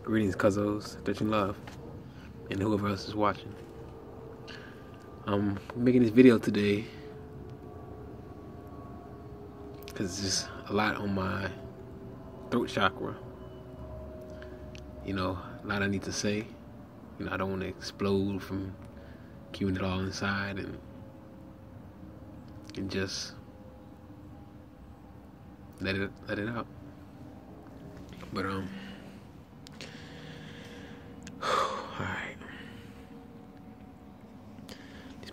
Greetings, cuzzos, that you love, and whoever else is watching. I'm making this video today because it's just a lot on my throat chakra. A lot I need to say. I don't want to explode from keeping it all inside and just let it out. But all right. This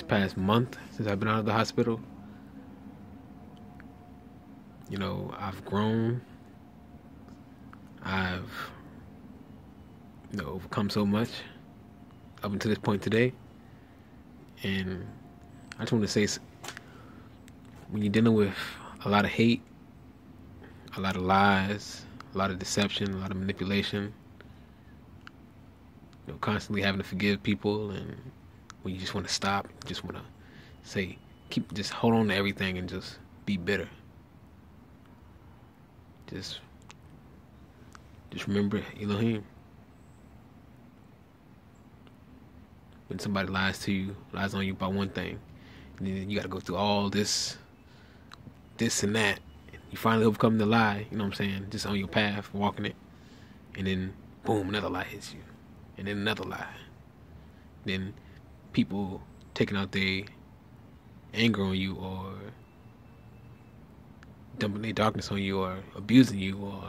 past month since I've been out of the hospital, I've grown. I've overcome so much up until this point today. And I just want to say, when you're dealing with a lot of hate, a lot of lies, a lot of deception, a lot of manipulation, constantly having to forgive people, and when you just want to stop, you just want to say, just hold on to everything and just be bitter. Just remember Elohim. When somebody lies on you about one thing, and then you got to go through all this and that, you finally overcome the lie, you know what I'm saying, just on your path, walking it, and then boom, another lie hits you, and then another lie. Then people taking out their anger on you, or dumping their darkness on you, or abusing you, or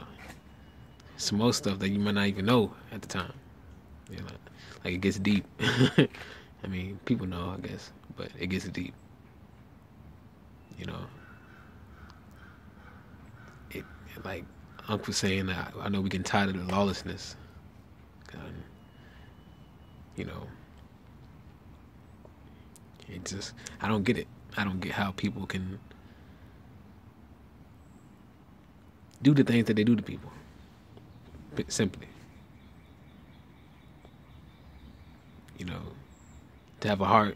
some more stuff that you might not even know at the time. Like it gets deep. I mean, people know, I guess, but it gets deep. It, like Uncle was saying, I know we getting tired of the lawlessness. It just, I don't get it. I don't get how people can do the things that they do to people. Simply. To have a heart,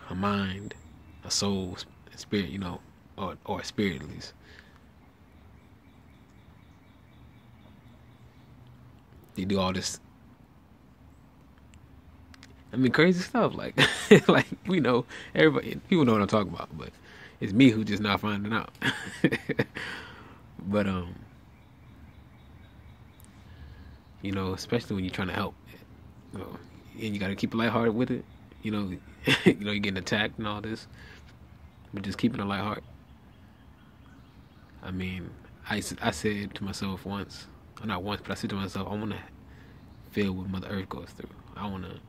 a mind, a soul, a spirit, or a spirit at least. They do all this, crazy stuff, like like people know what I'm talking about, but it's me who just not finding out. But especially when you're trying to help, and you got to keep it lighthearted with it. You're getting attacked and all this, but just keeping a light heart. I said to myself once, or not once, but I said to myself, I want to feel what Mother Earth goes through. I want to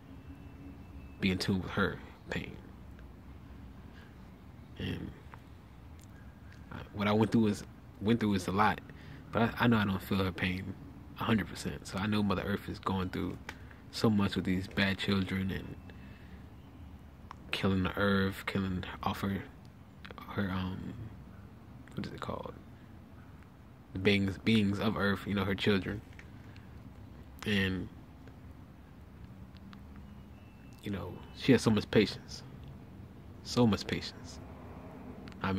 be in tune with her pain. And what I went through is a lot, but I know I don't feel her pain 100%. So I know Mother Earth is going through so much with these bad children and killing the earth, killing off her what is it called? The beings of earth, her children. And she has so much patience. So much patience.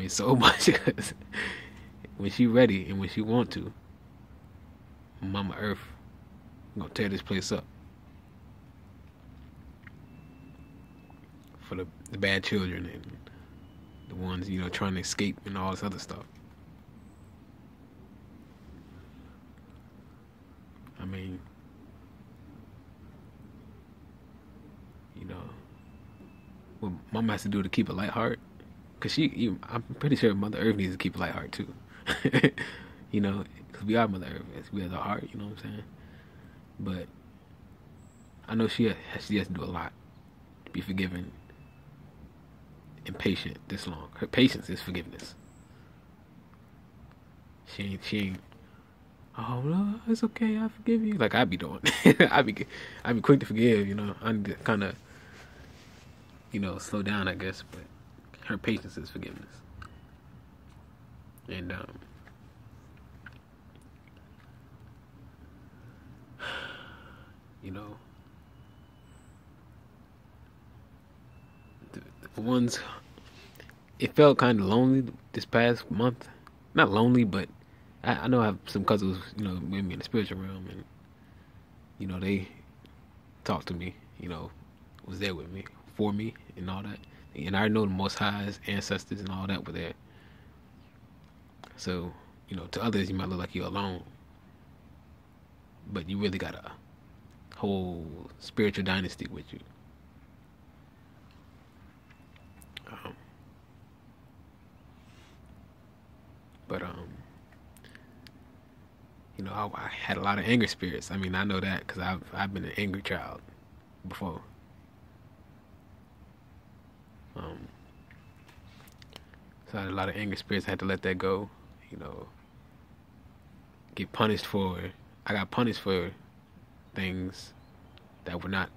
So much. When she ready and when she want to, Mama Earth gonna tear this place up. For the bad children and the ones, trying to escape and all this other stuff. What Mama has to do to keep a light heart, because I'm pretty sure Mother Earth needs to keep a light heart too. Because we are Mother Earth, we have the heart, you know what I'm saying? But I know she has to do a lot to be forgiven and patient this long. Her patience is forgiveness. She ain't. Oh no, it's okay. I forgive you. Like I be doing. I be quick to forgive. I need to kind of, slow down, I guess. But her patience is forgiveness. And the ones. It felt kind of lonely this past month. Not lonely, but I know I have some cousins, with me in the spiritual realm, and they talk to me, was there with me, for me, and all that. And I know the Most High's ancestors and all that were there. So, to others you might look like you're alone, but you really got a whole spiritual dynasty with you. Um, but I had a lot of anger spirits. I mean, I know that because I've been an angry child before. Um, so I had a lot of anger spirits. I had to let that go. Get punished for. I got punished for things that were not,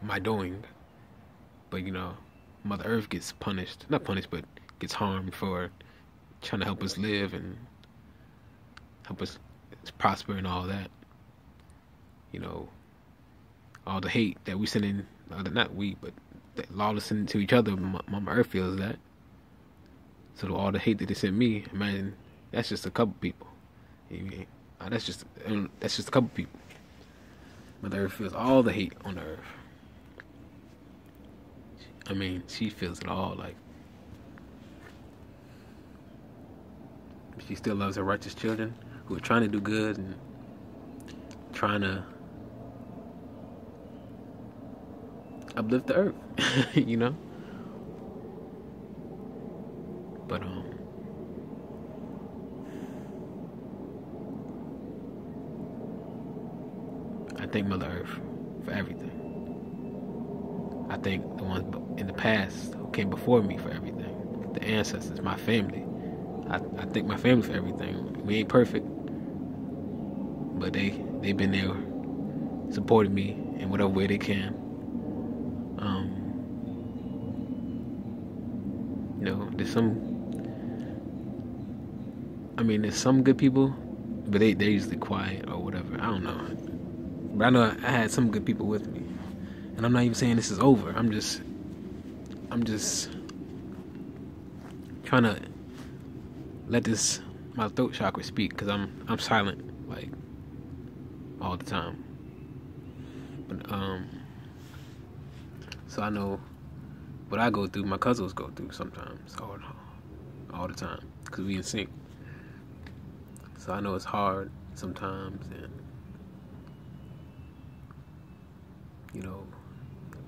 my doing. But Mother Earth gets punished, not punished, but gets harmed for trying to help us live and help us prosper and all that. All the hate that we send in, not we, but that lawless sending to each other. Mama Earth feels that. So all the hate that they sent me, imagine that's just a couple people. That's just a couple people. Mother Earth feels all the hate on the earth. I mean, she feels it all. Like, she still loves her righteous children who are trying to do good and trying to uplift the earth, But I thank Mother Earth for everything. I thank the ones in the past who came before me for everything. The ancestors, my family. I thank my family for everything. We ain't perfect, but they've been there supporting me in whatever way they can. There's some good people, but they're usually quiet or whatever. I don't know. But I know I had some good people with me. And I'm not even saying this is over. I'm just trying to let my throat chakra speak, because I'm silent like all the time. But so I know what I go through, my cousins go through sometimes, all the time, because we in sync. So I know it's hard sometimes, and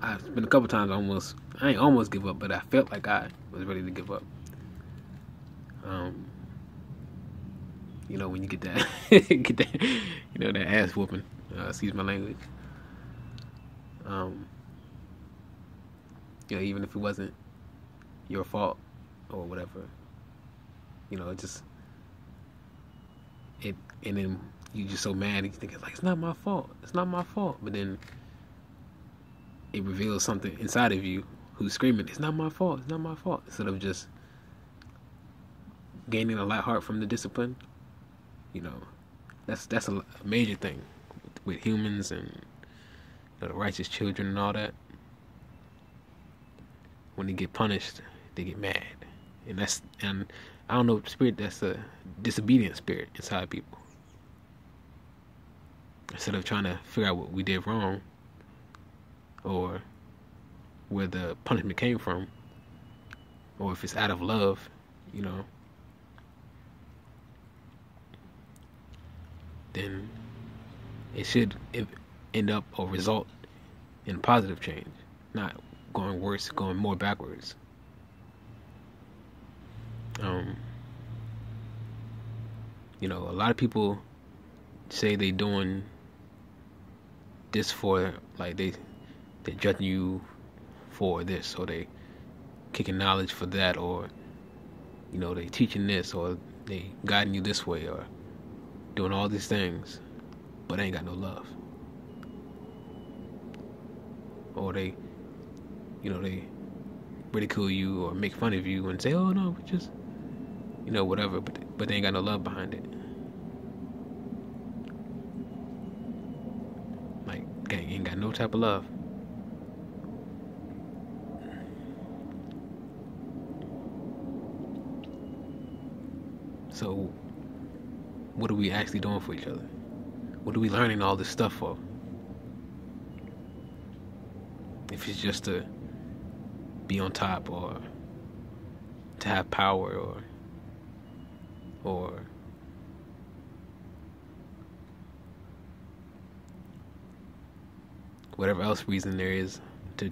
I've been a couple times I ain't almost give up, but I felt like I was ready to give up. When you get that, that ass whooping, excuse my language. Even if it wasn't your fault or whatever, and then you just so mad and you think, like, it's not my fault, but then it reveals something inside of you who's screaming, it's not my fault, instead of just gaining a light heart from the discipline. That's a major thing with humans and the righteous children and all that. When they get punished, they get mad, and I don't know, spirit, that's a disobedient spirit inside people. Instead of trying to figure out what we did wrong or where the punishment came from, or if it's out of love, then it should end up or result in positive change, not going worse, going more backwards. A lot of people say they doing this for, like, they're judging you for this, or they kicking knowledge for that, or they teaching this, or they guiding you this way, or doing all these things, but they ain't got no love. Or they ridicule you or make fun of you and say, oh no, just whatever, but they ain't got no love behind it. Like, ain't got no type of love. So what are we actually doing for each other? What are we learning all this stuff for? If it's just to be on top, or to have power, or whatever else reason there is to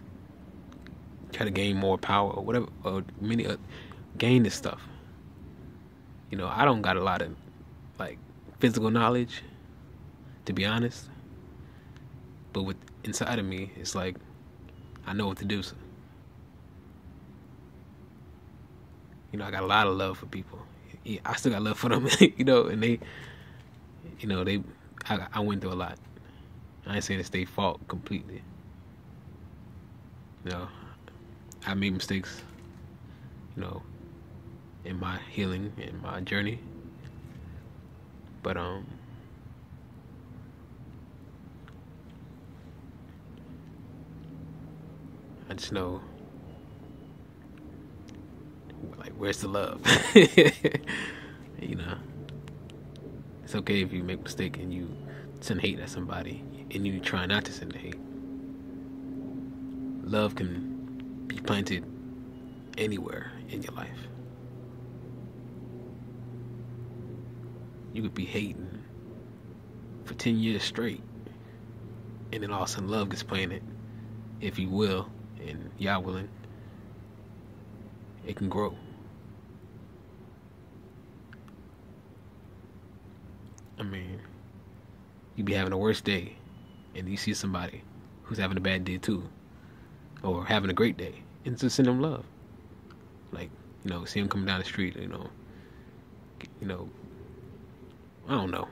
try to gain more power, or whatever, or gain this stuff. I don't got a lot of like physical knowledge, to be honest, but with inside of me, it's like I know what to do. So, I got a lot of love for people. Yeah, I still got love for them, and they, I went through a lot. I ain't saying it's their fault completely. I made mistakes, in my healing, in my journey. But I just know, like, where's the love? It's okay if you make a mistake and you send hate at somebody, and you try not to send the hate. Love can be planted anywhere in your life. You could be hating for 10 years straight, and then all of a sudden love gets planted. If you will, and y'all willing, it can grow. I mean, you be having a worst day, and you see somebody who's having a bad day too, or having a great day, and just send them love. Like, see them coming down the street, I don't know,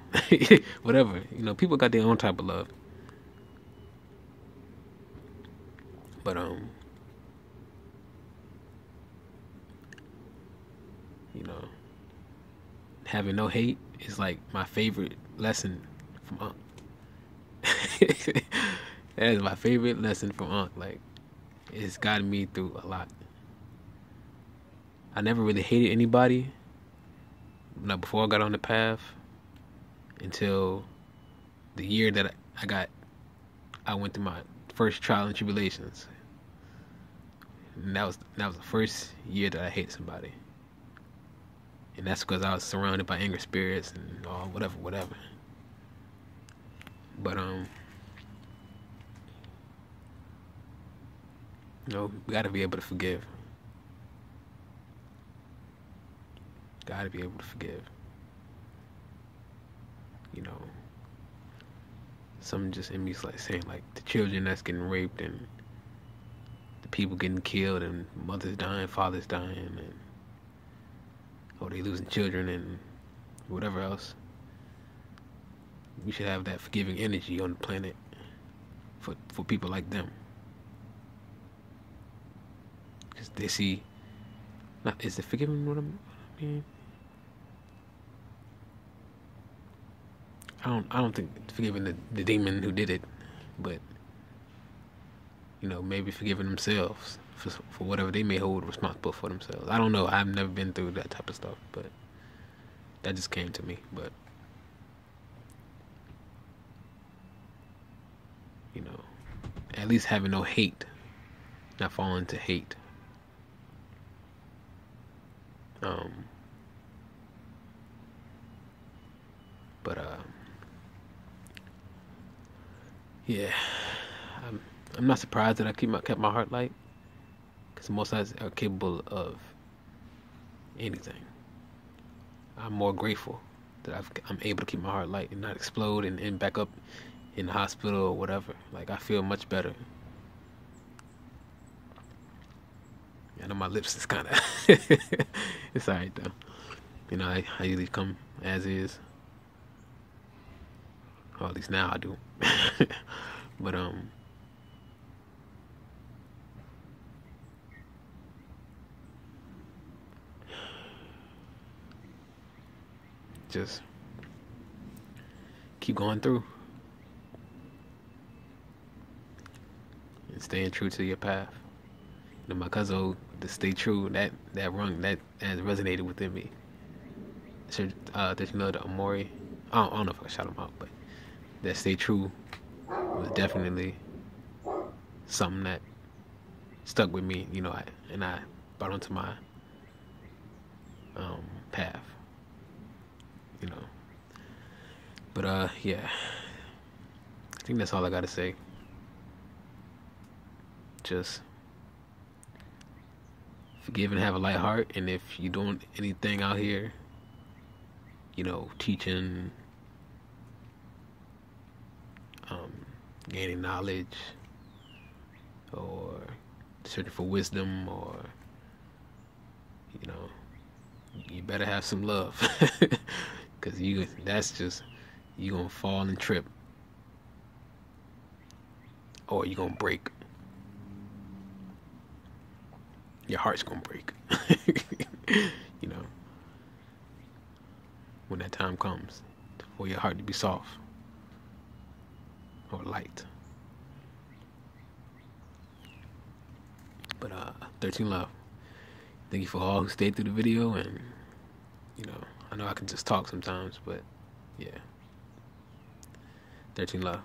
whatever. People got their own type of love. But having no hate is like my favorite lesson from Unc. That is my favorite lesson from Unc. Like, it's gotten me through a lot. I never really hated anybody, before I got on the path, until the year that I went through my first trial and tribulations. And that was the first year that I hated somebody. And that's because I was surrounded by angry spirits and all whatever. But we gotta be able to forgive. Gotta be able to forgive. Something just in me is like saying, like, the children that's getting raped, and the people getting killed, and mothers dying, fathers dying, and they losing children, and whatever else. We should have that forgiving energy on the planet for people like them, because they see. Is it forgiving what I mean? I don't think forgiving the demon who did it, but maybe forgiving themselves for whatever they may hold responsible for themselves. I don't know. I've never been through that type of stuff, but that just came to me. But at least having no hate, not falling to hate. But yeah, I'm not surprised that I kept my heart light, because most guys are capable of anything. I'm more grateful that I'm able to keep my heart light and not explode and back up in the hospital or whatever. Like, I feel much better. I know my lips is kind of it's alright though. I usually come as is. Or at least now I do. But just keep going through and staying true to your path. My cousin, to stay true, that rung that has resonated within me. So, did you know the Amori? I don't know if I shout them out, but that Stay True was definitely something that stuck with me, you know, and I brought onto my path, you know. But yeah, I think that's all I gotta say. Just forgive and have a light heart, and if you're doing anything out here, you know, teaching, gaining knowledge, or searching for wisdom, or, you know, you better have some love, because you gonna fall and trip, or you're gonna break. Your heart's gonna break. You know, when that time comes for your heart to be soft or light. But 13 love. Thank you for all who stayed through the video, and you know, I know I can just talk sometimes, but yeah. 13 love.